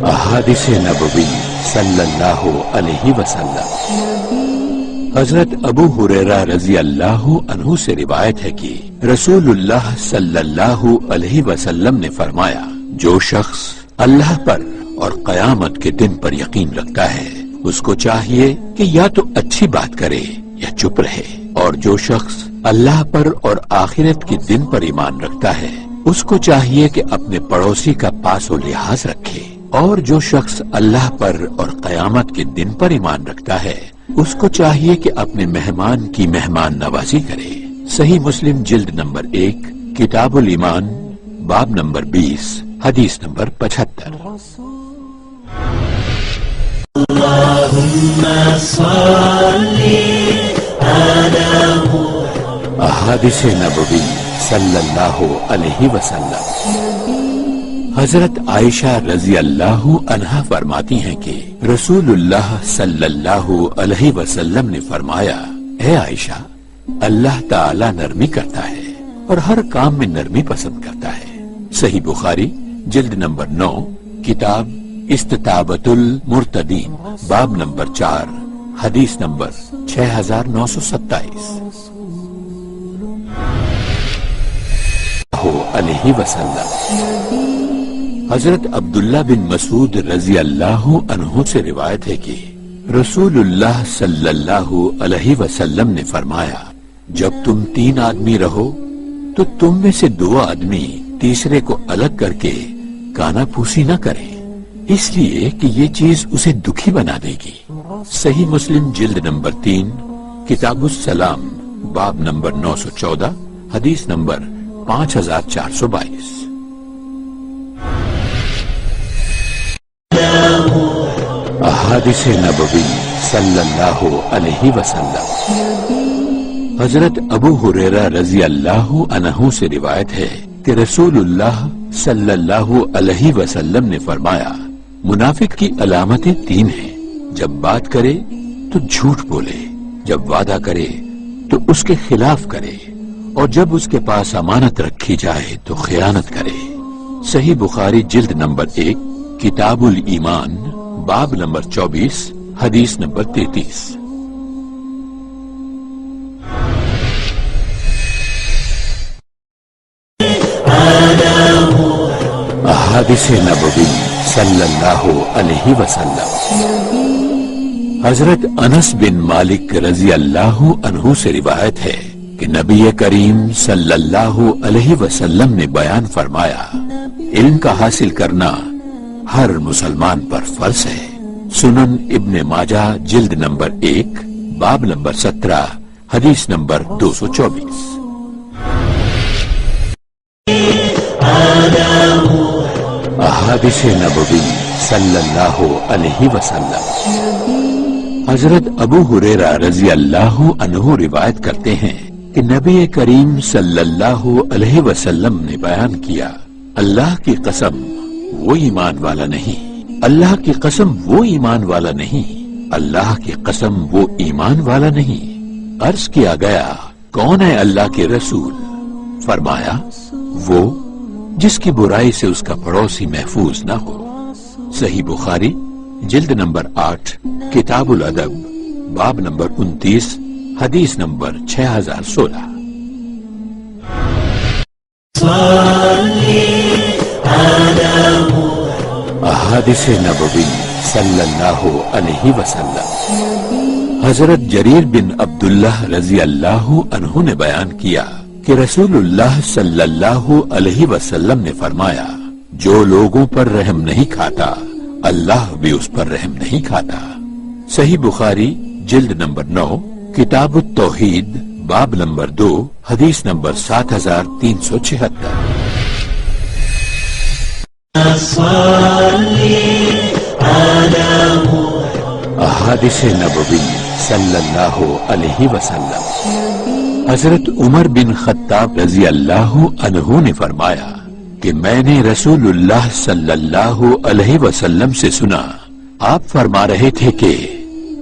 احادیث نبوی صلی اللہ علیہ وسلم۔ حضرت ابو ہریرہ رضی اللہ عنہ سے روایت ہے کہ رسول اللہ صلی اللہ علیہ وسلم نے فرمایا، جو شخص اللہ پر اور قیامت کے دن پر یقین رکھتا ہے اس کو چاہیے کہ یا تو اچھی بات کرے یا چپ رہے، اور جو شخص اللہ پر اور آخرت کے دن پر ایمان رکھتا ہے اس کو چاہیے کہ اپنے پڑوسی کا پاس و لحاظ رکھے، اور جو شخص اللہ پر اور قیامت کے دن پر ایمان رکھتا ہے اس کو چاہیے کہ اپنے مہمان کی مہمان نوازی کرے۔ صحیح مسلم جلد نمبر 1 کتاب الایمان باب نمبر 20 حدیث نمبر 75۔ احادیث نبوی صلی اللہ علیہ وسلم۔ حضرت عائشہ رضی اللہ عنہا فرماتی ہیں کہ رسول اللہ صلی اللہ علیہ وسلم نے فرمایا، اے عائشہ، اللہ تعالی نرمی کرتا ہے اور ہر کام میں نرمی پسند کرتا ہے۔ صحیح بخاری جلد نمبر 9 کتاب استطابۃ المرتدین باب نمبر 4 حدیث نمبر 6927۔ علیہ وسلم۔ حضرت عبداللہ بن مسعود رضی اللہ عنہ سے روایت ہے کہ رسول اللہ صلی اللہ علیہ وسلم نے فرمایا، جب تم 3 آدمی رہو تو تم میں سے 2 آدمی تیسرے کو الگ کر کے کانا پھوسی نہ کریں، اس لیے کہ یہ چیز اسے دکھی بنا دے گی۔ صحیح مسلم جلد نمبر 3 کتاب السلام باب نمبر 914 حدیث نمبر 5422۔ احادیث نبوی صلی اللہ علیہ وسلم۔ حضرت ابو ہریرہ رضی اللہ عنہ سے روایت ہے کہ رسول اللہ صلی اللہ علیہ وسلم نے فرمایا، منافق کی علامتیں 3 ہیں، جب بات کرے تو جھوٹ بولے، جب وعدہ کرے تو اس کے خلاف کرے، اور جب اس کے پاس امانت رکھی جائے تو خیانت کرے۔ صحیح بخاری جلد نمبر 1 کتاب الایمان باب نمبر 24 حدیث نمبر 33۔ احادیث نبوی صلی اللہ علیہ وسلم۔ حضرت انس بن مالک رضی اللہ عنہ سے روایت ہے کہ نبی کریم صلی اللہ علیہ وسلم نے بیان فرمایا، علم کا حاصل کرنا ہر مسلمان پر فرض ہے۔ سنن ابن ماجہ جلد نمبر 1 باب نمبر 17 حدیث نمبر 224۔ احادیث نبوی صلی اللہ علیہ وسلم۔ حضرت ابو ہریرہ رضی اللہ عنہ روایت کرتے ہیں کہ نبی کریم صلی اللہ علیہ وسلم نے بیان کیا، اللہ کی قسم وہ ایمان والا نہیں، اللہ کی قسم وہ ایمان والا نہیں، اللہ کی قسم وہ ایمان والا نہیں۔ عرض کیا گیا، کون ہے اللہ کے رسول؟ فرمایا، وہ جس کی برائی سے اس کا پڑوسی محفوظ نہ ہو۔ صحیح بخاری جلد نمبر 8 کتاب الادب باب نمبر 29 حدیث نمبر 6016۔ احادیث نبوی صلی اللہ علیہ وسلم۔ حضرت جریر بن عبداللہ رضی اللہ عنہ نے بیان کیا کہ رسول اللہ صلی اللہ علیہ وسلم نے فرمایا، جو لوگوں پر رحم نہیں کھاتا اللہ بھی اس پر رحم نہیں کھاتا۔ صحیح بخاری جلد نمبر 9 کتاب التوحید باب نمبر 2 حدیث نمبر 7376۔ احادیث نبوی صلی اللہ علیہ وسلم۔ حضرت عمر بن خطاب رضی اللہ عنہ نے فرمایا کہ میں نے رسول اللہ صلی اللہ علیہ وسلم سے سنا، آپ فرما رہے تھے کہ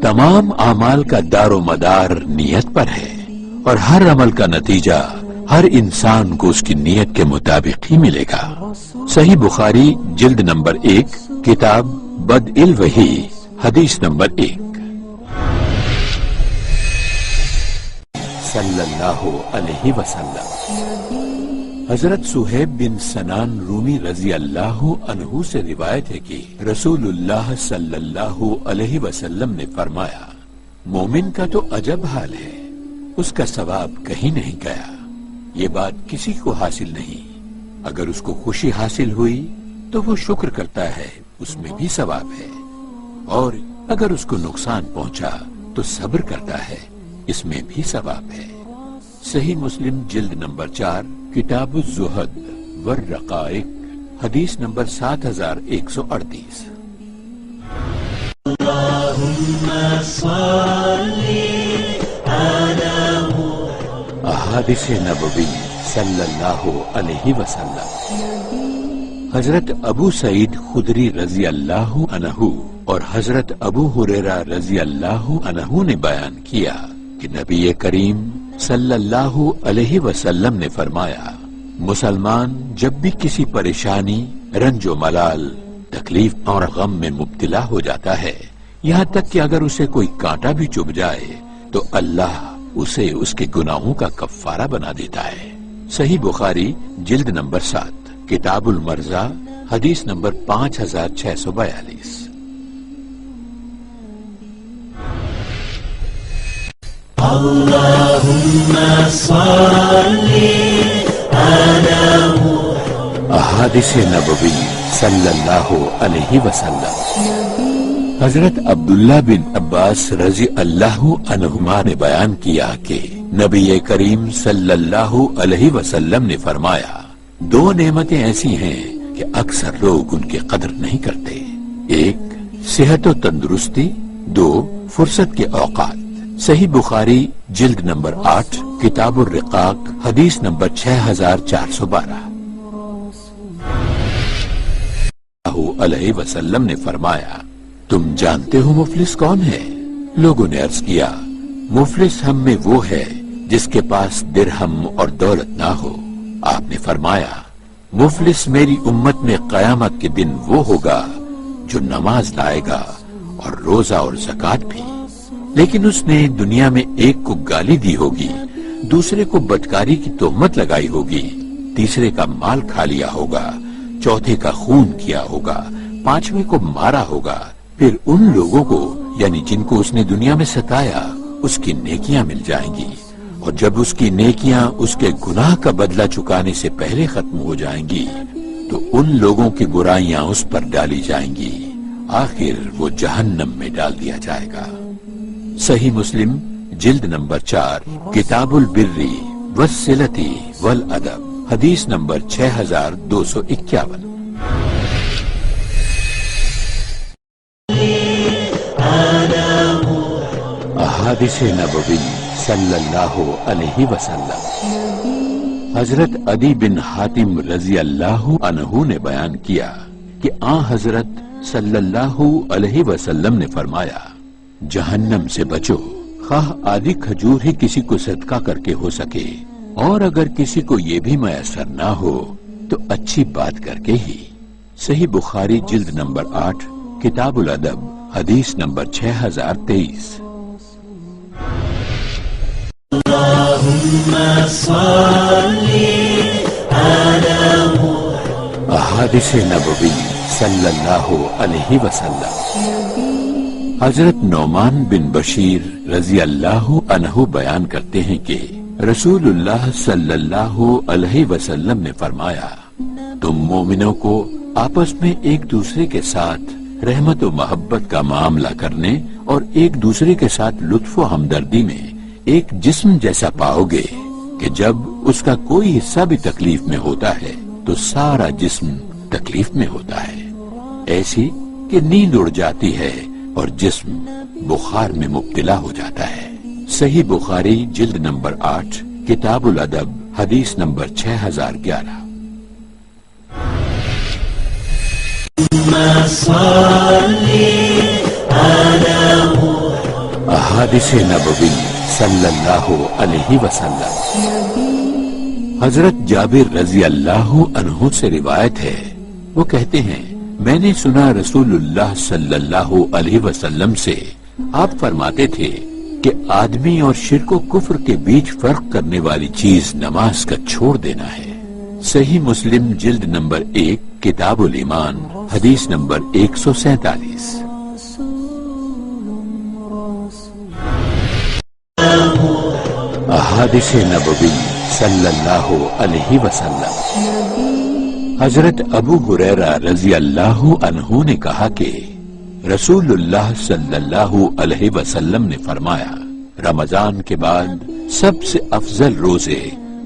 تمام اعمال کا دار و مدار نیت پر ہے، اور ہر عمل کا نتیجہ ہر انسان کو اس کی نیت کے مطابق ہی ملے گا۔ صحیح بخاری جلد نمبر 1 کتاب بدء الوحی حدیث نمبر 1۔ صلی اللہ علیہ وسلم۔ حضرت صہیب بن سنان رومی رضی اللہ عنہ سے روایت ہے کہ رسول اللہ صلی اللہ علیہ وسلم نے فرمایا، مومن کا تو عجب حال ہے، اس کا ثواب کہیں نہیں گیا۔ یہ بات کسی کو حاصل نہیں، اگر اس کو خوشی حاصل ہوئی تو وہ شکر کرتا ہے، اس میں بھی ثواب ہے، اور اگر اس کو نقصان پہنچا تو صبر کرتا ہے، اس میں بھی ثواب ہے۔ صحیح مسلم جلد نمبر 4 کتاب الزہد والرقائق حدیث نمبر 7138۔ احادیث نبوی صلی اللہ علیہ وسلم۔ حضرت ابو سعید خدری رضی اللہ عنہ اور حضرت ابو ہریرہ رضی اللہ عنہ نے بیان کیا کہ نبی کریم صلی اللہ علیہ وسلم نے فرمایا، مسلمان جب بھی کسی پریشانی، رنج و ملال، تکلیف اور غم میں مبتلا ہو جاتا ہے، یہاں تک کہ اگر اسے کوئی کانٹا بھی چبھ جائے تو اللہ اسے اس کے گناہوں کا کفارہ بنا دیتا ہے۔ صحیح بخاری جلد نمبر 7 کتاب المرضى حدیث نمبر 5642۔ اللہم صلی علی احادیث نبوی صلی اللہ علیہ وسلم۔ حضرت عبداللہ بن عباس رضی اللہ عنہما نے بیان کیا کہ نبی کریم صلی اللہ علیہ وسلم نے فرمایا، 2 نعمتیں ایسی ہیں کہ اکثر لوگ ان کی قدر نہیں کرتے، 1 صحت و تندرستی، 2 فرصت کے اوقات۔ صحیح بخاری جلد نمبر 8 کتاب الرقاق حدیث نمبر 6412۔ علیہ وسلم نے فرمایا، تم جانتے ہو مفلس کون ہے؟ لوگوں نے عرض کیا، مفلس ہم میں وہ ہے جس کے پاس درہم اور دولت نہ ہو۔ آپ نے فرمایا، مفلس میری امت میں قیامت کے دن وہ ہوگا جو نماز لائے گا اور روزہ اور زکوٰۃ بھی، لیکن اس نے دنیا میں ایک کو گالی دی ہوگی، دوسرے کو بدکاری کی تہمت لگائی ہوگی، تیسرے کا مال کھا لیا ہوگا، چوتھے کا خون کیا ہوگا، 5ویں کو مارا ہوگا، پھر ان لوگوں کو یعنی جن کو اس نے دنیا میں ستایا اس کی نیکیاں مل جائیں گی، اور جب اس کی نیکیاں اس کے گناہ کا بدلہ چکانے سے پہلے ختم ہو جائیں گی تو ان لوگوں کی برائیاں اس پر ڈالی جائیں گی، آخر وہ جہنم میں ڈال دیا جائے گا۔ صحیح مسلم جلد نمبر 4 کتاب البر والصلۃ والادب حدیث نمبر 6251۔ احادیث نبوی صلی اللہ علیہ وسلم۔ حضرت عدی بن حاتم رضی اللہ عنہ نے بیان کیا کہ آن حضرت صلی اللہ علیہ وسلم نے فرمایا، جہنم سے بچو، خواہ آدھی کھجور ہی کسی کو صدقہ کر کے ہو سکے، اور اگر کسی کو یہ بھی میسر نہ ہو تو اچھی بات کر کے ہی۔ صحیح بخاری جلد نمبر 8 کتاب الادب حدیث نمبر 6023۔ اللہم صلی علی احادیث نبوی صلی اللہ علیہ وسلم۔ حضرت نعمان بن بشیر رضی اللہ عنہ بیان کرتے ہیں کہ رسول اللہ صلی اللہ علیہ وسلم نے فرمایا، تم مومنوں کو آپس میں ایک دوسرے کے ساتھ رحمت و محبت کا معاملہ کرنے اور ایک دوسرے کے ساتھ لطف و ہمدردی میں ایک جسم جیسا پاؤ گے کہ جب اس کا کوئی حصہ بھی تکلیف میں ہوتا ہے تو سارا جسم تکلیف میں ہوتا ہے، ایسی کہ نیند اڑ جاتی ہے اور جسم بخار میں مبتلا ہو جاتا ہے۔ صحیح بخاری جلد نمبر 8 کتاب الادب حدیث نمبر 6011۔ احادیث نبوی صلی اللہ علیہ وسلم۔ حضرت جابر رضی اللہ عنہ سے روایت ہے، وہ کہتے ہیں میں نے سنا رسول اللہ صلی اللہ علیہ وسلم سے، آپ فرماتے تھے کہ آدمی اور شرک و کفر کے بیچ فرق کرنے والی چیز نماز کا چھوڑ دینا ہے۔ صحیح مسلم جلد نمبر 1 کتاب الایمان حدیث نمبر 147۔ احادیث نبوی صلی اللہ علیہ وسلم۔ حضرت ابو ہریرہ رضی اللہ عنہ نے کہا کہ رسول اللہ صلی اللہ علیہ وسلم نے فرمایا، رمضان کے بعد سب سے افضل روزے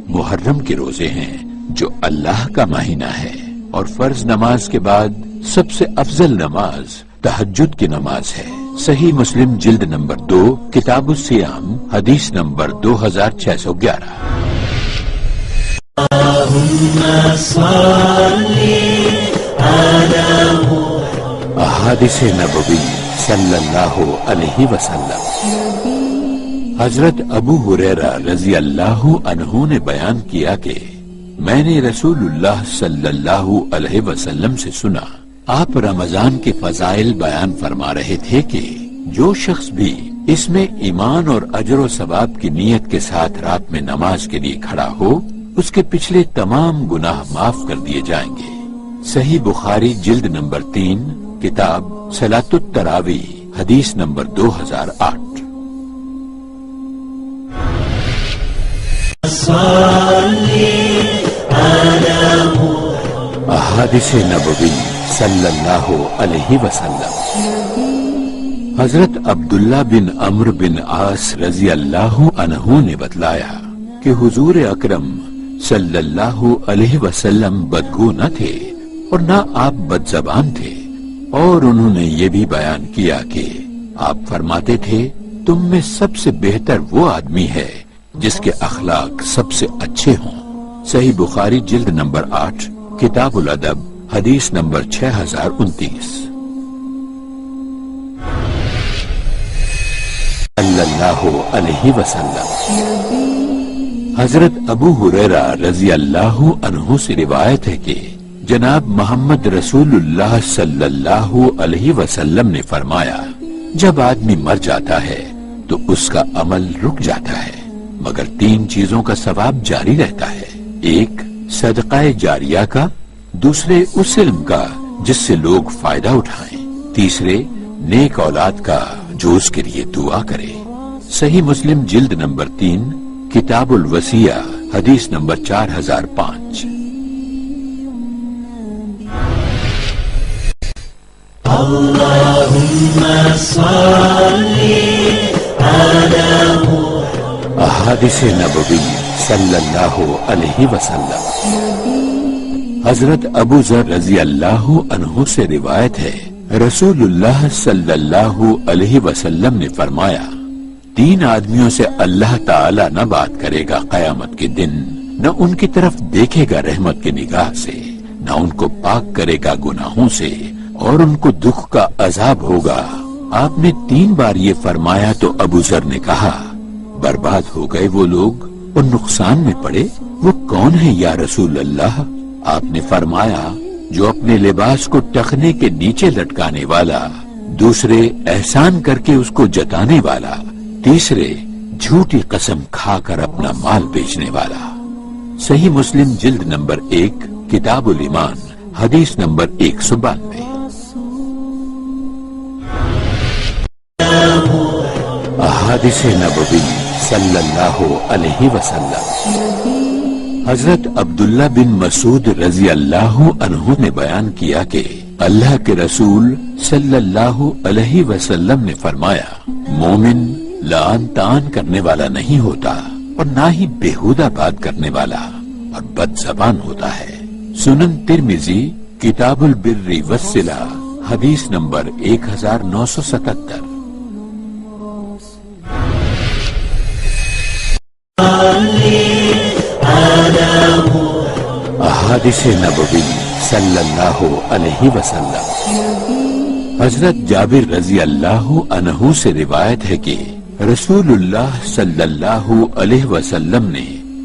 محرم کے روزے ہیں جو اللہ کا مہینہ ہے، اور فرض نماز کے بعد سب سے افضل نماز تہجد کی نماز ہے۔ صحیح مسلم جلد نمبر 2 کتاب الصیام حدیث نمبر 2611۔ احادیث نبوی صلی اللہ علیہ وسلم۔ حضرت ابو ہریرہ رضی اللہ عنہ نے بیان کیا کہ میں نے رسول اللہ صلی اللہ علیہ وسلم سے سنا، آپ رمضان کے فضائل بیان فرما رہے تھے کہ جو شخص بھی اس میں ایمان اور اجر و ثواب کی نیت کے ساتھ رات میں نماز کے لیے کھڑا ہو، اس کے پچھلے تمام گناہ معاف کر دیے جائیں گے۔ صحیح بخاری جلد نمبر 3 کتاب صلاۃ التراویح حدیث نمبر 2008۔ احادیث نبوی صلی اللہ علیہ وسلم۔ حضرت عبداللہ بن عمرو بن عاص رضی اللہ عنہ نے بتلایا کہ حضور اکرم صلی اللہ علیہ وسلم بدگو نہ تھے اور نہ آپ بد زبان تھے، اور انہوں نے یہ بھی بیان کیا کہ آپ فرماتے تھے تم میں سب سے بہتر وہ آدمی ہے جس کے اخلاق سب سے اچھے ہوں۔ صحیح بخاری جلد نمبر 8 کتاب الادب حدیث نمبر 6029۔ صلی اللہ علیہ وسلم۔ حضرت ابو ہریرہ رضی اللہ عنہ سے روایت ہے کہ جناب محمد رسول اللہ صلی اللہ علیہ وسلم نے فرمایا، جب آدمی مر جاتا ہے تو اس کا عمل رک جاتا ہے مگر 3 چیزوں کا ثواب جاری رہتا ہے، ایک صدقہ جاریہ کا، دوسرے اس علم کا جس سے لوگ فائدہ اٹھائیں، تیسرے نیک اولاد کا جو اس کے لیے دعا کرے۔ صحیح مسلم جلد نمبر 3 کتاب الوصیہ حدیث نمبر 4005۔ احادیث نبوی صلی اللہ علیہ وسلم۔ حضرت ابو ذر رضی اللہ عنہ سے روایت ہے، رسول اللہ صلی اللہ علیہ وسلم نے فرمایا، 3 آدمیوں سے اللہ تعالی نہ بات کرے گا قیامت کے دن، نہ ان کی طرف دیکھے گا رحمت کی نگاہ سے، نہ ان کو پاک کرے گا گناہوں سے، اور ان کو دکھ کا عذاب ہوگا۔ آپ نے 3 بار یہ فرمایا تو ابو ذر نے کہا، برباد ہو گئے وہ لوگ اور نقصان میں پڑے، وہ کون ہے یا رسول اللہ؟ آپ نے فرمایا، جو اپنے لباس کو ٹخنے کے نیچے لٹکانے والا، دوسرے احسان کر کے اس کو جتانے والا، تیسرے جھوٹی قسم کھا کر اپنا مال بیچنے والا۔ صحیح مسلم جلد نمبر 1 کتاب الایمان حدیث نمبر 192۔ احادیث نبوی صلی اللہ علیہ وسلم۔ حضرت عبداللہ بن مسعود رضی اللہ عنہ نے بیان کیا کہ اللہ کے رسول صلی اللہ علیہ وسلم نے فرمایا، مومن لعن طعن کرنے والا نہیں ہوتا اور نہ ہی بیہودہ بات کرنے والا اور بد زبان ہوتا ہے۔ سنن ترمذی کتاب البر والصلہ حدیث نمبر 1977۔ احادیث نبوی صلی اللہ علیہ وسلم۔ حضرت جابر رضی اللہ عنہ سے روایت ہے کہ رسول اللہ صلی اللہ علیہ وسلم نے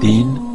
3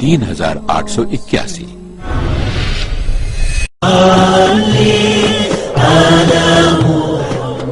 3881।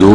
2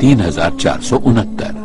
3469।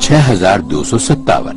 6257।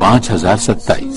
5027।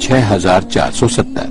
6470।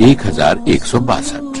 1162।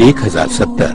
1070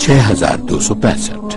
6265।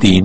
3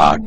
8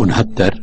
69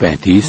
35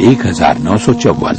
1954।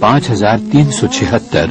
5376।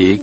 1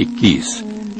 21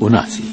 79।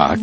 8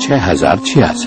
6066।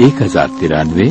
1093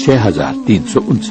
6359।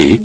1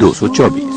224।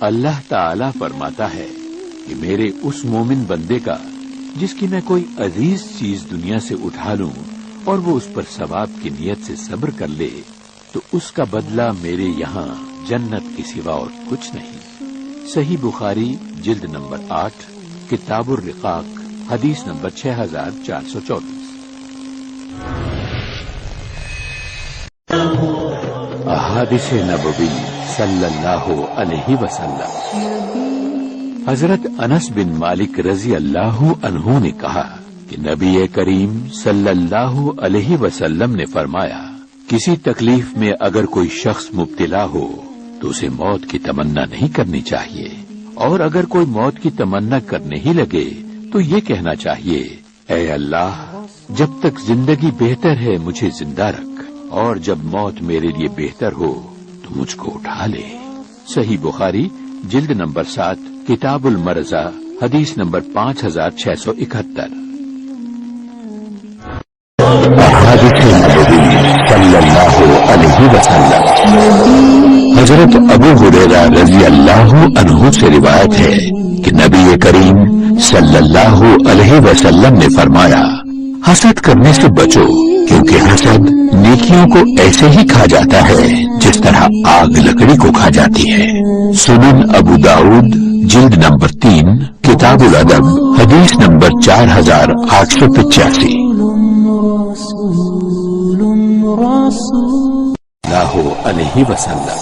اللہ تعالیٰ فرماتا ہے کہ میرے اس مومن بندے کا جس کی میں کوئی عزیز چیز دنیا سے اٹھا لوں اور وہ اس پر ثواب کی نیت سے صبر کر لے تو اس کا بدلہ میرے یہاں جنت کے سوا اور کچھ نہیں۔ صحیح بخاری جلد نمبر 8 کتاب الرقاق حدیث نمبر 6424۔ احادیث نبوی صلی اللہ علیہ وسلم۔ حضرت انس بن مالک رضی اللہ عنہ نے کہا کہ نبی کریم صلی اللہ علیہ وسلم نے فرمایا، کسی تکلیف میں اگر کوئی شخص مبتلا ہو تو اسے موت کی تمنا نہیں کرنی چاہیے، اور اگر کوئی موت کی تمنا کرنے ہی لگے تو یہ کہنا چاہیے، اے اللہ جب تک زندگی بہتر ہے مجھے زندہ رکھ، اور جب موت میرے لیے بہتر ہو تو مجھ کو اٹھا لے۔ صحیح بخاری جلد نمبر 7 کتاب المرضى حدیث نمبر 5671۔ احادیث نبوی صلی اللہ علیہ وسلم۔ حضرت ابو ہریرہ رضی اللہ عنہ سے روایت ہے کہ نبی کریم صلی اللہ علیہ وسلم نے فرمایا، حسد کرنے سے بچو، کیونکہ حسد نیکیوں کو ایسے ہی کھا جاتا ہے جس طرح آگ لکڑی کو کھا جاتی ہے۔ سنن ابو داؤد جلد نمبر 3 کتاب الادب حدیث نمبر 4885۔ اللہ علیہ وسلم۔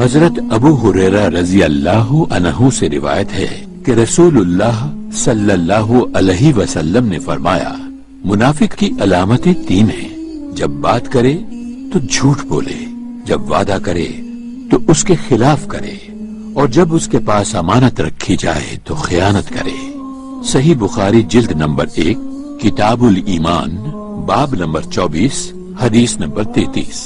حضرت ابو ہریرہ رضی اللہ عنہ سے روایت ہے کہ رسول اللہ صلی اللہ علیہ وسلم نے فرمایا، منافق کی علامتیں 3 ہیں، جب بات کرے تو جھوٹ بولے، جب وعدہ کرے تو اس کے خلاف کرے، اور جب اس کے پاس امانت رکھی جائے تو خیانت کرے۔ صحیح بخاری جلد نمبر 1 کتاب الایمان باب نمبر 24 حدیث نمبر 33۔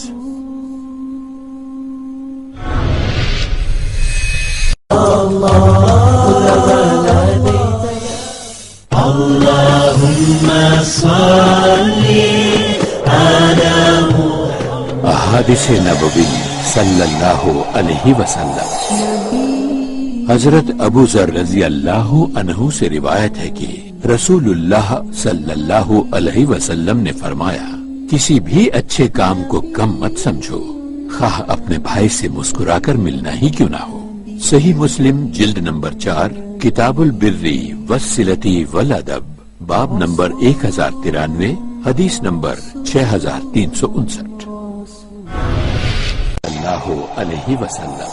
احادیث نبوی صلی اللہ علیہ وسلم۔ حضرت ابو ذر رضی اللہ عنہ سے روایت ہے کہ رسول اللہ صلی اللہ علیہ وسلم نے فرمایا، کسی بھی اچھے کام کو کم مت سمجھو، خواہ اپنے بھائی سے مسکرا کر ملنا ہی کیوں نہ ہو۔ صحیح مسلم جلد نمبر 4 کتاب البر والصلۃ والادب باب نمبر 1093 حدیث نمبر 6359۔ اللہ علیہ وسلم۔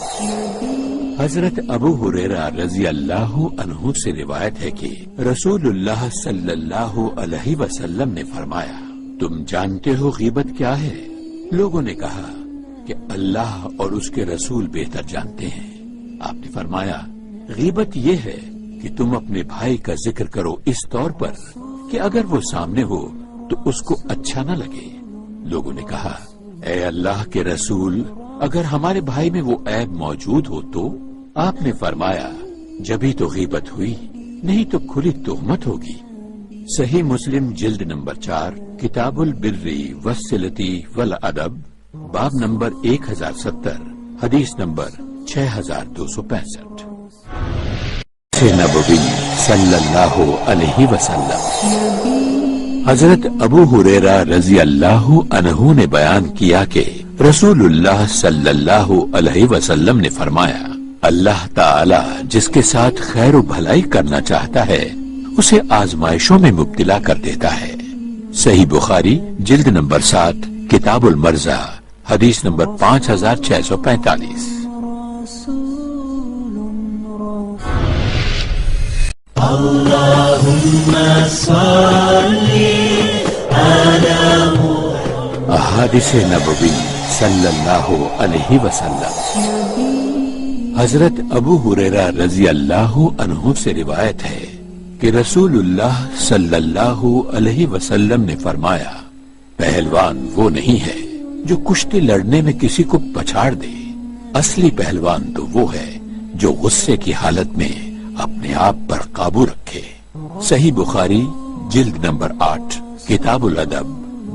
حضرت ابو ہریرہ رضی اللہ عنہ سے روایت ہے کہ رسول اللہ صلی اللہ علیہ وسلم نے فرمایا، تم جانتے ہو غیبت کیا ہے؟ لوگوں نے کہا کہ اللہ اور اس کے رسول بہتر جانتے ہیں۔ آپ نے فرمایا، غیبت یہ ہے کہ تم اپنے بھائی کا ذکر کرو اس طور پر کہ اگر وہ سامنے ہو تو اس کو اچھا نہ لگے۔ لوگوں نے کہا، اے اللہ کے رسول، اگر ہمارے بھائی میں وہ عیب موجود ہو تو؟ آپ نے فرمایا، جبھی تو غیبت ہوئی، نہیں تو کھلی تہمت ہوگی۔ صحیح مسلم جلد نمبر 4 کتاب البر والصلۃ والادب باب نمبر 1070 حدیث نمبر 6265۔ نبوی صلی اللہ علیہ وسلم۔ حضرت ابو ہریرہ رضی اللہ عنہ نے بیان کیا کہ رسول اللہ صلی اللہ علیہ وسلم نے فرمایا، اللہ تعالی جس کے ساتھ خیر و بھلائی کرنا چاہتا ہے اسے آزمائشوں میں مبتلا کر دیتا ہے۔ صحیح بخاری جلد نمبر 7 کتاب المرضى حدیث نمبر 5645۔ احادیث نبوی صلی اللہ علیہ وسلم۔ حضرت ابو ہریرہ رضی اللہ عنہ سے روایت ہے کہ رسول اللہ صلی اللہ علیہ وسلم نے فرمایا، پہلوان وہ نہیں ہے جو کشتی لڑنے میں کسی کو پچھاڑ دے، اصلی پہلوان تو وہ ہے جو غصے کی حالت میں اپنے آپ پر قابو رکھے۔ صحیح بخاری جلد نمبر 8 کتاب الادب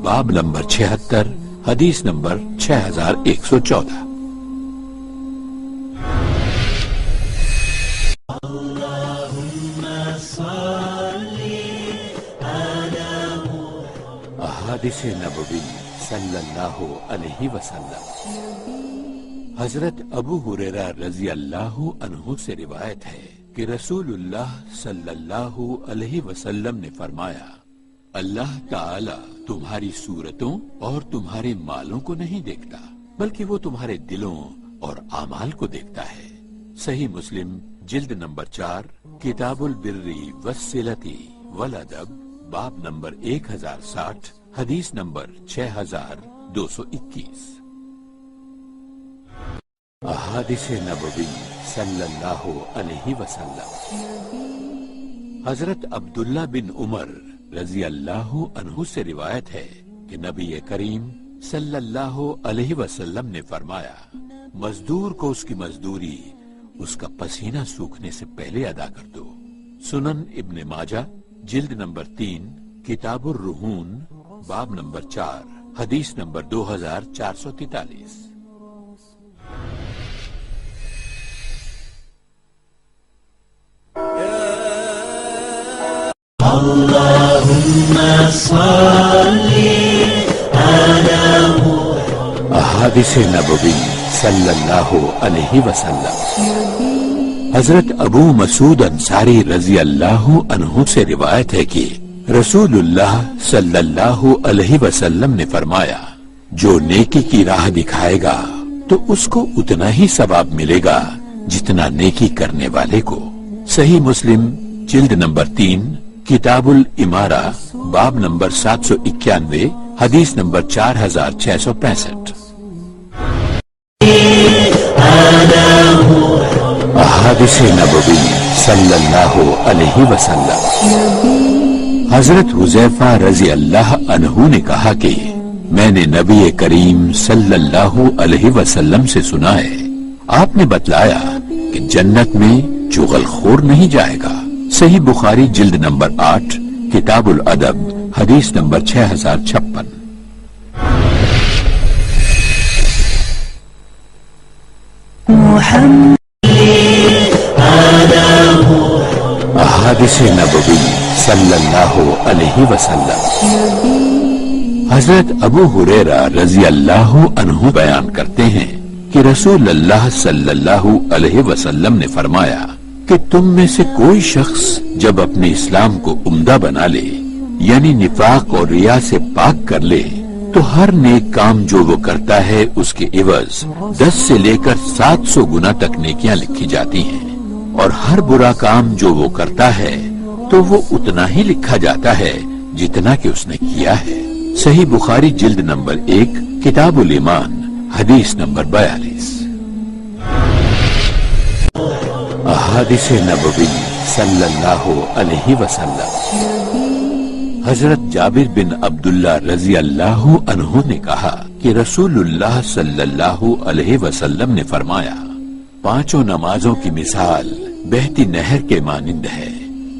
باب نمبر 76 حدیث نمبر 6114۔ احادیث نبوی صلی اللہ علیہ وسلم۔ حضرت ابو ہریرہ رضی اللہ عنہ سے روایت ہے کہ رسول اللہ صلی اللہ علیہ وسلم نے فرمایا، اللہ تعالی تمہاری صورتوں اور تمہارے مالوں کو نہیں دیکھتا، بلکہ وہ تمہارے دلوں اور اعمال کو دیکھتا ہے۔ صحیح مسلم جلد نمبر 4 کتاب البر والصلۃ والادب باب نمبر 1060 حدیث نمبر 6221۔ احادیث نبوی صلی اللہ علیہ وسلم۔ حضرت عبداللہ بن عمر رضی اللہ عنہ سے روایت ہے کہ نبی کریم صلی اللہ علیہ وسلم نے فرمایا، مزدور کو اس کی مزدوری اس کا پسینہ سوکھنے سے پہلے ادا کر دو۔ سنن ابن ماجہ جلد نمبر 3 کتاب الرہون باب نمبر 4 حدیث نمبر 2443۔ اللهم صل على احادیث نبوی صلی اللہ علیہ وسلم۔ حضرت ابو مسعود انصاری رضی اللہ عنہ سے روایت ہے کہ رسول اللہ صلی اللہ علیہ وسلم نے فرمایا، جو نیکی کی راہ دکھائے گا تو اس کو اتنا ہی ثواب ملے گا جتنا نیکی کرنے والے کو۔ صحیح مسلم جلد نمبر 3 کتاب الامارہ باب نمبر 791 حدیث نمبر 4665۔ احادیث نبوی صلی اللہ علیہ وسلم۔ حضرت حذیفہ رضی اللہ عنہ نے کہا کہ میں نے نبی کریم صلی اللہ علیہ وسلم سے سنا ہے، آپ نے بتلایا کہ جنت میں چغل خور نہیں جائے گا۔ صحیح بخاری جلد نمبر 8 کتاب الادب حدیث نمبر 6056۔ احادیث نبوی صلی اللہ علیہ وسلم۔ حضرت ابو ہریرہ رضی اللہ عنہ بیان کرتے ہیں کہ رسول اللہ صلی اللہ علیہ وسلم نے فرمایا کہ تم میں سے کوئی شخص جب اپنے اسلام کو عمدہ بنا لے، یعنی نفاق اور ریا سے پاک کر لے، تو ہر نیک کام جو وہ کرتا ہے اس کے عوض 10 سے لے کر 700 گنا تک نیکیاں لکھی جاتی ہیں، اور ہر برا کام جو وہ کرتا ہے تو وہ اتنا ہی لکھا جاتا ہے جتنا کہ اس نے کیا ہے۔ صحیح بخاری جلد نمبر 1 کتاب الایمان حدیث نمبر 42۔ احادیث نبوی صلی اللہ علیہ وسلم۔ حضرت جابر بن عبداللہ رضی اللہ عنہ نے کہا کہ رسول اللہ صلی اللہ علیہ وسلم نے فرمایا، 5 نمازوں کی مثال بہتی نہر کے مانند ہے،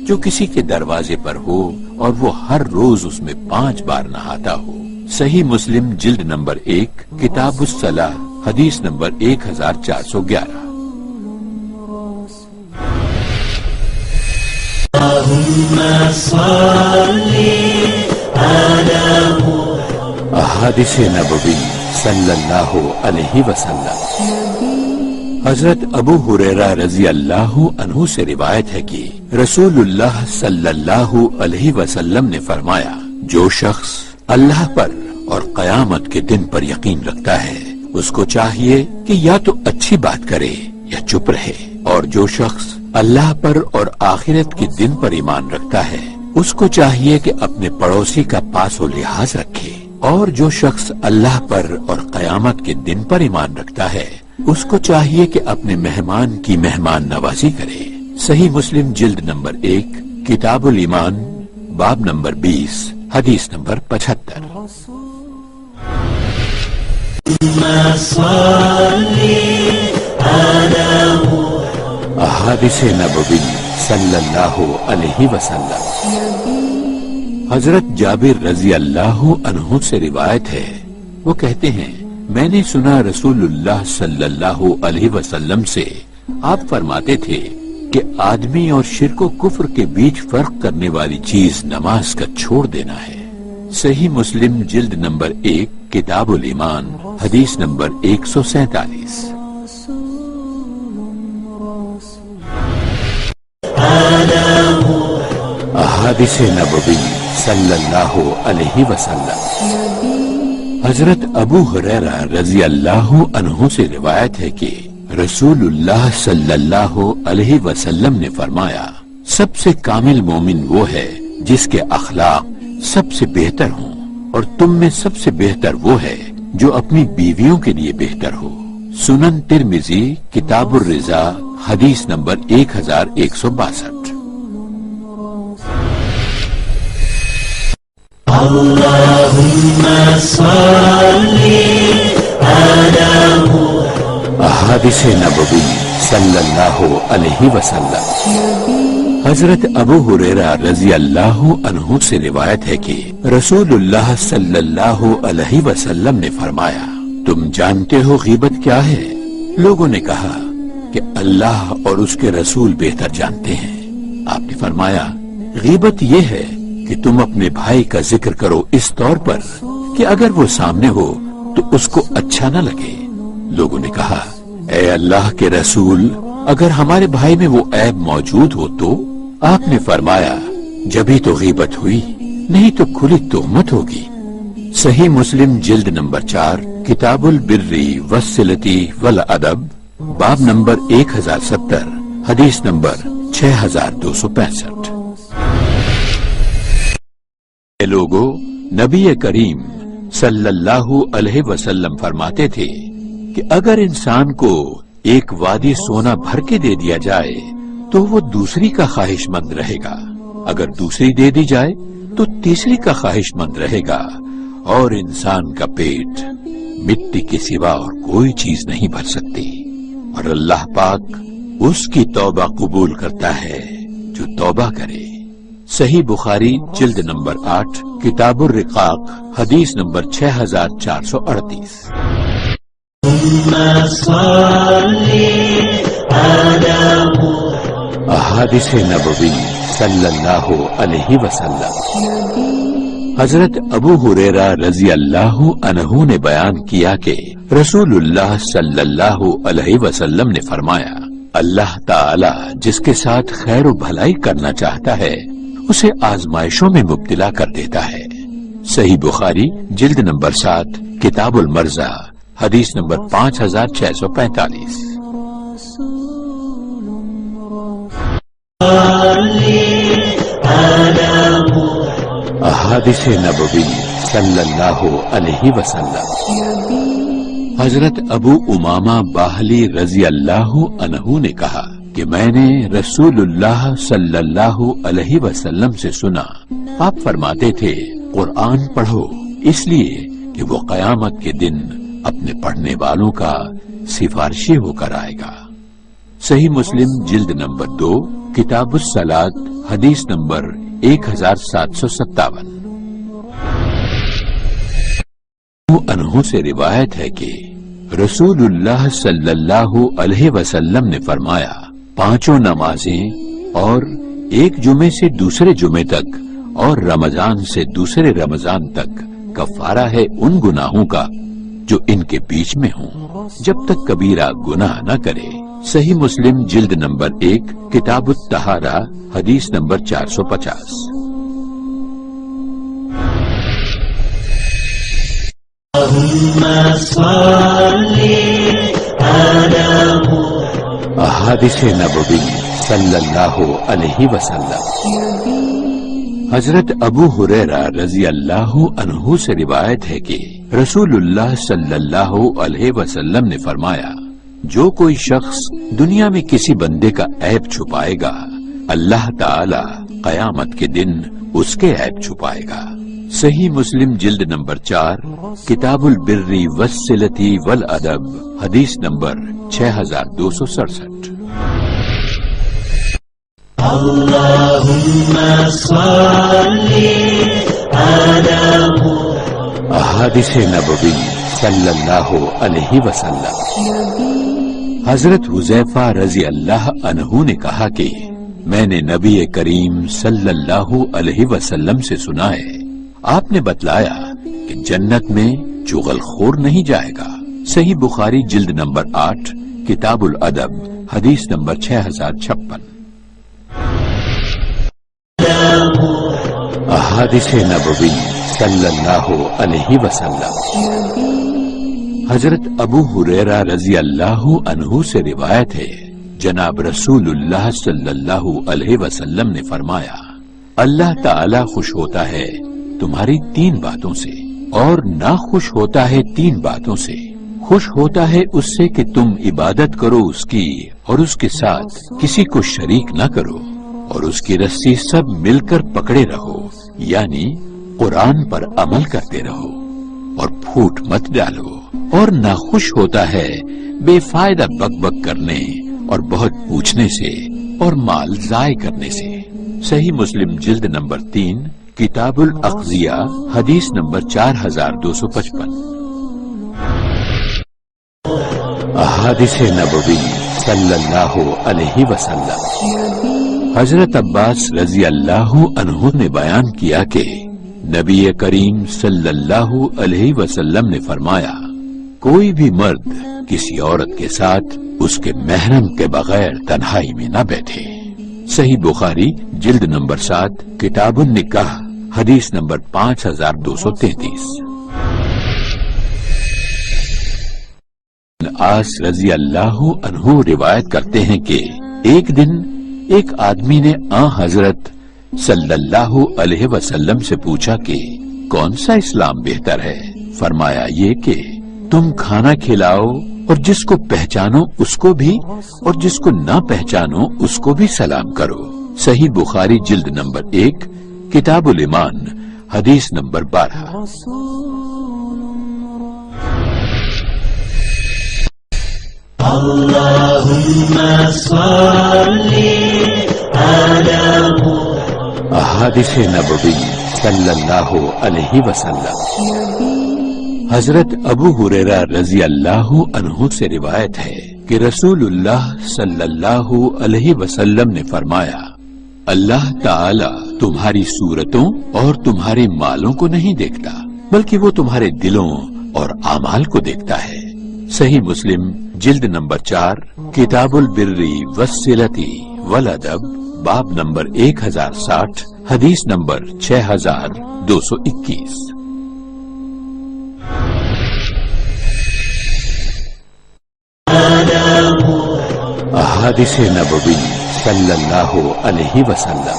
جو کسی کے دروازے پر ہو اور وہ ہر روز اس میں 5 بار نہاتا ہو۔ صحیح مسلم جلد نمبر 1 کتاب الصلاۃ حدیث نمبر 1411۔ احادیث نبوی صلی اللہ علیہ وسلم۔ حضرت ابو ہریرہ رضی اللہ عنہ سے روایت ہے کہ رسول اللہ صلی اللہ علیہ وسلم نے فرمایا، جو شخص اللہ پر اور قیامت کے دن پر یقین رکھتا ہے اس کو چاہیے کہ یا تو اچھی بات کرے یا چپ رہے، اور جو شخص اللہ پر اور آخرت کے دن پر ایمان رکھتا ہے اس کو چاہیے کہ اپنے پڑوسی کا پاس و لحاظ رکھے، اور جو شخص اللہ پر اور قیامت کے دن پر ایمان رکھتا ہے اس کو چاہیے کہ اپنے مہمان کی مہمان نوازی کرے۔ صحیح مسلم جلد نمبر 1 کتاب الایمان باب نمبر 20 حدیث نمبر 75۔ احادیث نبوی صلی اللہ علیہ وسلم۔ حضرت جابر رضی اللہ عنہ سے روایت ہے، وہ کہتے ہیں میں نے سنا رسول اللہ صلی اللہ علیہ وسلم سے، آپ فرماتے تھے کہ آدمی اور شرک و کفر کے بیچ فرق کرنے والی چیز نماز کا چھوڑ دینا ہے۔ صحیح مسلم جلد نمبر 1 کتاب الایمان حدیث نمبر 147۔ احادیث نبوی صلی اللہ علیہ وسلم۔ حضرت ابو ہریرہ رضی اللہ عنہ سے روایت ہے کہ رسول اللہ صلی اللہ علیہ وسلم نے فرمایا، سب سے کامل مومن وہ ہے جس کے اخلاق سب سے بہتر ہوں، اور تم میں سب سے بہتر وہ ہے جو اپنی بیویوں کے لیے بہتر ہو۔ سنن ترمذی کتاب الرضا حدیث نمبر 1162۔ اللہم صلی علی احادیث نبوی صلی اللہ علیہ وسلم۔ حضرت ابو ہریرہ رضی اللہ عنہ سے روایت ہے کہ رسول اللہ صلی اللہ علیہ وسلم نے فرمایا، تم جانتے ہو غیبت کیا ہے؟ لوگوں نے کہا کہ اللہ اور اس کے رسول بہتر جانتے ہیں۔ آپ نے فرمایا، غیبت یہ ہے کہ تم اپنے بھائی کا ذکر کرو اس طور پر کہ اگر وہ سامنے ہو تو اس کو اچھا نہ لگے۔ لوگوں نے کہا، اے اللہ کے رسول، اگر ہمارے بھائی میں وہ عیب موجود ہو تو؟ آپ نے فرمایا، جبھی تو غیبت ہوئی، نہیں تو کھلی تہمت ہوگی۔ صحیح مسلم جلد نمبر 4 کتاب البر والصلۃ والادب باب نمبر 1070 حدیث نمبر 6265۔ اے لوگو، نبی کریم صلی اللہ علیہ وسلم فرماتے تھے کہ اگر انسان کو ایک وادی سونا بھر کے دے دیا جائے تو وہ دوسری کا خواہش مند رہے گا، اگر دوسری دے دی جائے تو تیسری کا خواہش مند رہے گا، اور انسان کا پیٹ مٹی کے سوا اور کوئی چیز نہیں بھر سکتی، اور اللہ پاک اس کی توبہ قبول کرتا ہے جو توبہ کرے۔ صحیح بخاری جلد نمبر 8 کتاب الرقاق حدیث نمبر 6438۔ احادیث نبوی صلی اللہ علیہ وسلم۔ حضرت ابو ہریرہ رضی اللہ عنہ نے بیان کیا کہ رسول اللہ صلی اللہ علیہ وسلم نے فرمایا، اللہ تعالی جس کے ساتھ خیر و بھلائی کرنا چاہتا ہے اسے آزمائشوں میں مبتلا کر دیتا ہے۔ صحیح بخاری جلد نمبر 7 کتاب المرضع حدیث نمبر 5645۔ احادیث نبوی صلی اللہ علیہ وسلم۔ حضرت ابو امامہ باہلی رضی اللہ عنہ نے کہا کہ میں نے رسول اللہ صلی اللہ علیہ وسلم سے سنا، آپ فرماتے تھے، قرآن پڑھو اس لیے کہ وہ قیامت کے دن اپنے پڑھنے والوں کا سفارشی ہو کر آئے گا۔ صحیح مسلم جلد نمبر 2 کتاب الصلاۃ حدیث نمبر 1757۔ عنہ سے روایت ہے کہ رسول اللہ صلی اللہ علیہ وسلم نے فرمایا، 5 نمازیں اور ایک جمعے سے دوسرے جمعے تک اور رمضان سے دوسرے رمضان تک کفارہ ہے ان گناہوں کا جو ان کے بیچ میں ہوں، جب تک کبیرہ گناہ نہ کرے۔ صحیح مسلم جلد نمبر 1 کتاب الطہارہ حدیث نمبر 450۔ احادیث نبوی صلی اللہ علیہ وسلم۔ حضرت ابو ہریرہ رضی اللہ عنہ سے روایت ہے کہ رسول اللہ صلی اللہ علیہ وسلم نے فرمایا، جو کوئی شخص دنیا میں کسی بندے کا عیب چھپائے گا، اللہ تعالی قیامت کے دن اس کے عیب چھپائے گا۔ صحیح مسلم جلد نمبر 4 کتاب البر والصلۃ والادب حدیث نمبر 6267۔ اللہم صلی علی احادیث نبوی صلی اللہ علیہ وسلم۔ حضرت حذیفہ رضی اللہ عنہ نے کہا کہ میں نے نبی کریم صلی اللہ علیہ وسلم سے سنا ہے، آپ نے بتلایا کہ جنت میں چغل خور نہیں جائے گا۔ صحیح بخاری جلد نمبر 8 کتاب الادب حدیث نمبر 6056۔ احادیث نبوی صلی اللہ علیہ وسلم۔ حضرت ابو ہریرہ رضی اللہ عنہ سے روایت ہے، جناب رسول اللہ صلی اللہ علیہ وسلم نے فرمایا، اللہ تعالی خوش ہوتا ہے تمہاری 3 باتوں سے اور ناخوش ہوتا ہے 3 باتوں سے۔ خوش ہوتا ہے اس سے کہ تم عبادت کرو اس کی اور اس کے ساتھ کسی کو شریک نہ کرو اور اس کی رسی سب مل کر پکڑے رہو، یعنی قرآن پر عمل کرتے رہو اور پھوٹ مت ڈالو۔ اور ناخوش ہوتا ہے بے فائدہ بک بک کرنے اور بہت پوچھنے سے اور مال ضائع کرنے سے۔ صحیح مسلم جلد نمبر 3 کتاب الاقضیہ حدیث نمبر 4255۔ احادیث نبوی صلی اللہ علیہ وسلم۔ حضرت عباس رضی اللہ عنہ نے بیان کیا کہ نبی کریم صلی اللہ علیہ وسلم نے فرمایا، کوئی بھی مرد کسی عورت کے ساتھ اس کے محرم کے بغیر تنہائی میں نہ بیٹھے۔ صحیح بخاری جلد نمبر 7 کتاب النکاح حدیث نمبر 5233۔ عاص رضی اللہ عنہ روایت کرتے ہیں کہ ایک دن ایک آدمی نے حضرت صلی اللہ علیہ وسلم سے پوچھا کہ کون سا اسلام بہتر ہے؟ فرمایا یہ کہ تم کھانا کھلاؤ اور جس کو پہچانو اس کو بھی اور جس کو نہ پہچانو اس کو بھی سلام کرو۔ صحیح بخاری جلد نمبر 1 کتاب الایمان حدیث نمبر 12۔ اللہم صلی علی احادیث نبوی صلی اللہ علیہ وسلم۔ حضرت ابو ہریرہ رضی اللہ عنہ سے روایت ہے کہ رسول اللہ صلی اللہ علیہ وسلم نے فرمایا، اللہ تعالی تمہاری صورتوں اور تمہارے مالوں کو نہیں دیکھتا بلکہ وہ تمہارے دلوں اور اعمال کو دیکھتا ہے۔ صحیح مسلم جلد نمبر 4 کتاب البر والصلۃ والادب باب نمبر 1060 حدیث نمبر 6221۔ احادیث نبوی صلی اللہ علیہ وسلم۔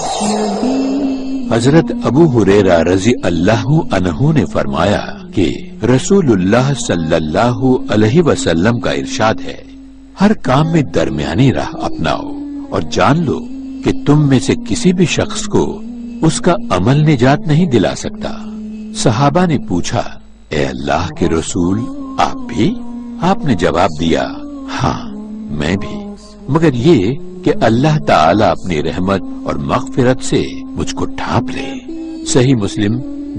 حضرت ابو ہریرہ رضی اللہ عنہ نے فرمایا کہ رسول اللہ صلی اللہ علیہ وسلم کا ارشاد ہے، ہر کام میں درمیانی راہ اپناؤ اور جان لو کہ تم میں سے کسی بھی شخص کو اس کا عمل نجات نہیں دلا سکتا۔ صحابہ نے پوچھا، اے اللہ کے رسول آپ بھی؟ آپ نے جواب دیا، ہاں میں بھی، مگر یہ کہ اللہ تعالیٰ اپنی رحمت اور مغفرت سے مجھ کو ڈھانپ لے۔ صحیح مسلم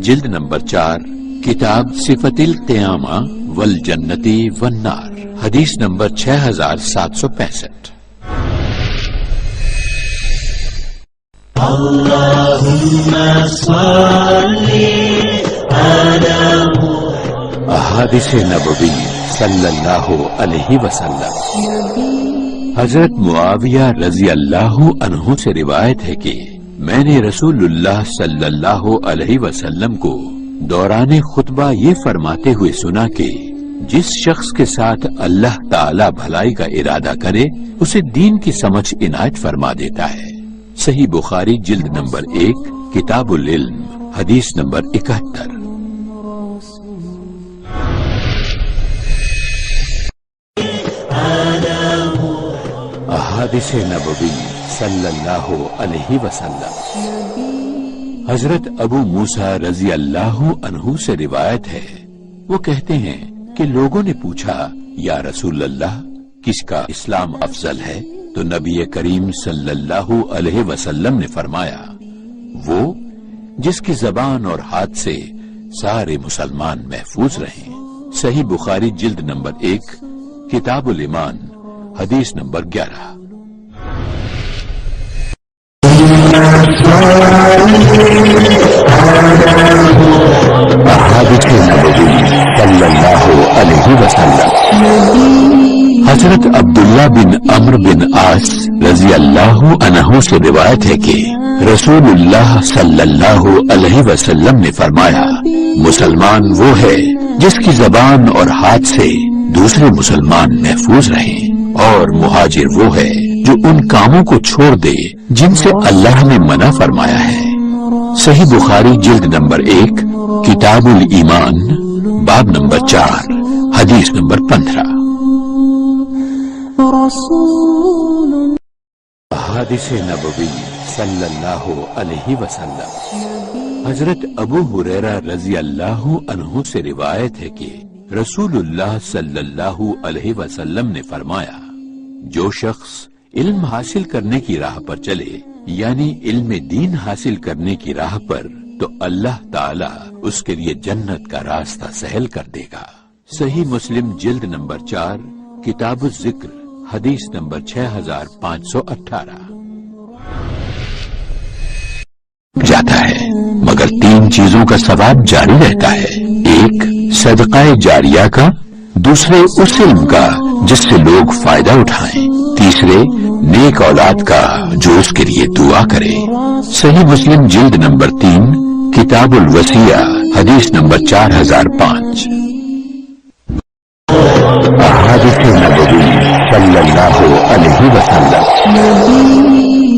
جلد نمبر 4 کتاب صفت القیامہ والجنتی والنار حدیث نمبر 6765۔ اللہم صلی علی احادیث نبوی صلی اللہ علیہ وسلم۔ حضرت معاویہ رضی اللہ عنہ سے روایت ہے کہ میں نے رسول اللہ صلی اللہ علیہ وسلم کو دوران خطبہ یہ فرماتے ہوئے سنا کہ جس شخص کے ساتھ اللہ تعالی بھلائی کا ارادہ کرے اسے دین کی سمجھ عنایت فرما دیتا ہے۔ صحیح بخاری جلد نمبر 1 کتاب العلم حدیث نمبر 71۔ احادیث نبوی صلی اللہ علیہ وسلم۔ حضرت ابو موسیٰ رضی اللہ عنہ سے روایت ہے، وہ کہتے ہیں کہ لوگوں نے پوچھا، یا رسول اللہ کس کا اسلام افضل ہے؟ تو نبی کریم صلی اللہ علیہ وسلم نے فرمایا، وہ جس کی زبان اور ہاتھ سے سارے مسلمان محفوظ رہیں۔ صحیح بخاری جلد نمبر 1 کتاب الایمان حدیث نمبر 11۔ علی بن عمرو بن عاص رضی اللہ عنہ سے روایت ہے کہ رسول اللہ صلی اللہ علیہ وسلم نے فرمایا، مسلمان وہ ہے جس کی زبان اور ہاتھ سے دوسرے مسلمان محفوظ رہیں، اور مہاجر وہ ہے جو ان کاموں کو چھوڑ دے جن سے اللہ نے منع فرمایا ہے۔ صحیح بخاری جلد نمبر 1 کتاب الایمان باب نمبر 4 حدیث نمبر 15۔ حادث نبوی صلی اللہ علیہ وسلم۔ حضرت ابو ہریرہ رضی اللہ عنہ سے روایت ہے کہ رسول اللہ صلی اللہ علیہ وسلم نے فرمایا، جو شخص علم حاصل کرنے کی راہ پر چلے، یعنی علم دین حاصل کرنے کی راہ پر، تو اللہ تعالی اس کے لیے جنت کا راستہ سہل کر دے گا۔ صحیح مسلم جلد نمبر 4 کتاب الذکر حدیث نمبر 6518۔ جاتا ہے مگر 3 چیزوں کا ثواب جاری رہتا ہے، ایک صدقہ جاریہ کا، دوسرے اس علم کا جس سے لوگ فائدہ اٹھائیں، تیسرے نیک اولاد کا جو اس کے لیے دعا کرے۔ صحیح مسلم جلد نمبر 3 کتاب الوصیہ حدیث نمبر 4005۔ احادیث نبوی صلی اللہ علیہ وسلم۔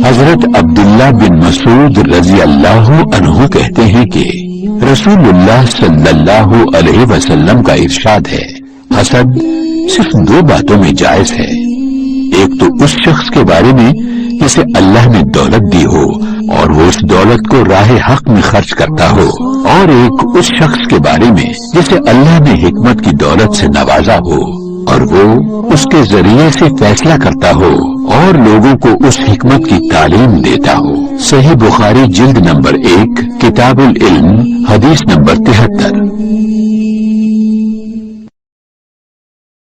حضرت عبداللہ بن مسعود رضی اللہ عنہ کہتے ہیں کہ رسول اللہ صلی اللہ علیہ وسلم کا ارشاد ہے، حسد صرف 2 باتوں میں جائز ہے، ایک تو اس شخص کے بارے میں جسے اللہ نے دولت دی ہو اور وہ اس دولت کو راہ حق میں خرچ کرتا ہو، اور ایک اس شخص کے بارے میں جسے اللہ نے حکمت کی دولت سے نوازا ہو اور وہ اس کے ذریعے سے فیصلہ کرتا ہو اور لوگوں کو اس حکمت کی تعلیم دیتا ہو۔ صحیح بخاری جلد نمبر 1 کتاب العلم حدیث نمبر 73۔